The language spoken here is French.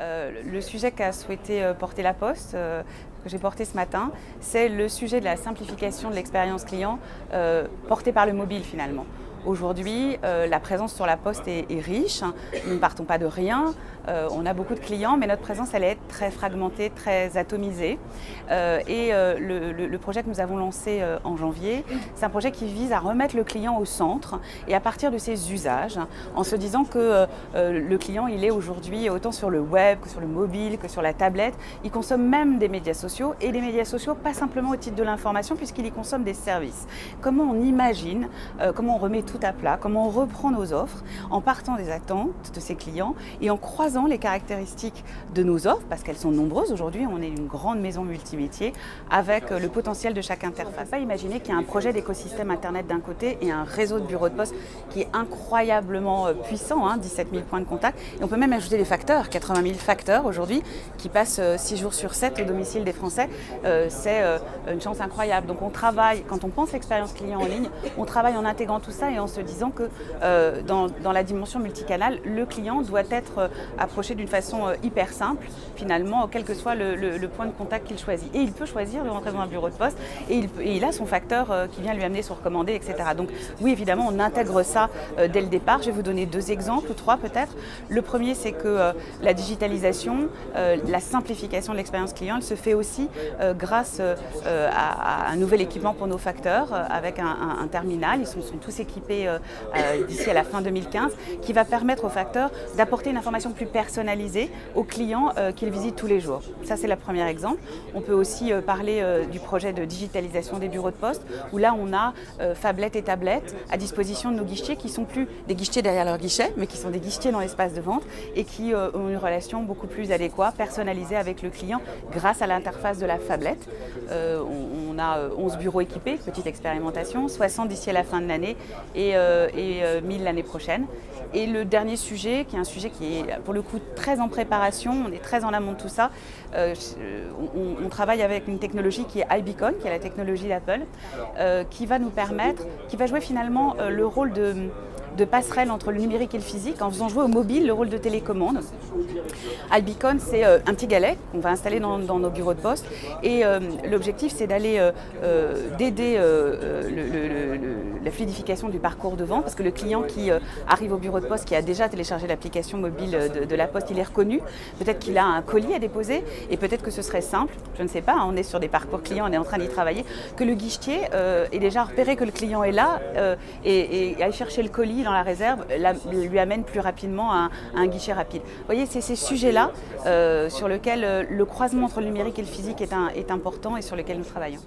Le sujet qu'a souhaité porter La Poste, que j'ai porté ce matin, c'est le sujet de la simplification de l'expérience client portée par le mobile finalement. Aujourd'hui, la présence sur La Poste est riche, nous ne partons pas de rien, on a beaucoup de clients, mais notre présence elle est très fragmentée, très atomisée. Le projet que nous avons lancé en janvier, c'est un projet qui vise à remettre le client au centre et à partir de ses usages, en se disant que le client il est aujourd'hui autant sur le web que sur le mobile, que sur la tablette, il consomme même des médias sociaux et des médias sociaux pas simplement au titre de l'information puisqu'il y consomme des services. Comment on imagine, comment on remet tout à plat, comment on reprend nos offres en partant des attentes de ses clients et en croisant les caractéristiques de nos offres, parce qu'elles sont nombreuses aujourd'hui, on est une grande maison multimétier, avec le potentiel de chaque interface. Pas imaginer qu'il y a un projet d'écosystème Internet d'un côté et un réseau de bureaux de poste qui est incroyablement puissant, 17 000 points de contact, et on peut même ajouter des facteurs, 80 000 facteurs aujourd'hui, qui passent 6 jours sur 7 au domicile des Français, c'est une chance incroyable. Donc on travaille, quand on pense l'expérience client en ligne, on travaille en intégrant tout ça et en se disant que dans la dimension multicanal, le client doit être approché d'une façon hyper simple, finalement, quel que soit le point de contact qu'il choisit. Et il peut choisir de rentrer dans un bureau de poste et il a son facteur qui vient lui amener son recommandé, etc. Donc oui, évidemment, on intègre ça dès le départ. Je vais vous donner 2 exemples, ou 3 peut-être. Le premier, c'est que la digitalisation, la simplification de l'expérience client, elle se fait aussi grâce à un nouvel équipement pour nos facteurs, avec un terminal. Ils sont tous équipés d'ici à la fin 2015, qui va permettre aux facteurs d'apporter une information plus personnalisée aux clients qu'ils visitent tous les jours. Ça, c'est le premier exemple. On peut aussi parler du projet de digitalisation des bureaux de poste, où là, on a phablettes et tablettes à disposition de nos guichetiers, qui sont plus des guichetiers derrière leur guichet, mais qui sont des guichetiers dans l'espace de vente et qui ont une relation beaucoup plus adéquate, personnalisée avec le client grâce à l'interface de la phablette. On a 11 bureaux équipés, petite expérimentation, 60 d'ici à la fin de l'année et 1000 l'année prochaine. Et le dernier sujet, qui est un sujet qui est pour le coup très en préparation, on est très en amont de tout ça, on travaille avec une technologie qui est iBeacon, qui est la technologie d'Apple, qui va nous permettre, qui va jouer finalement le rôle de passerelle entre le numérique et le physique en faisant jouer au mobile le rôle de télécommande. iBeacon, c'est un petit galet qu'on va installer dans nos bureaux de poste et l'objectif c'est d'aider la fluidification du parcours de vente parce que le client qui arrive au bureau de poste, qui a déjà téléchargé l'application mobile de la Poste, il est reconnu, peut-être qu'il a un colis à déposer et peut-être que ce serait simple, je ne sais pas, on est sur des parcours clients, on est en train d'y travailler, que le guichetier ait déjà repéré que le client est là et aille chercher le colis dans la réserve, lui amène plus rapidement à un guichet rapide. Vous voyez, c'est ces sujets-là sur lesquels le croisement entre le numérique et le physique est important et sur lesquels nous travaillons.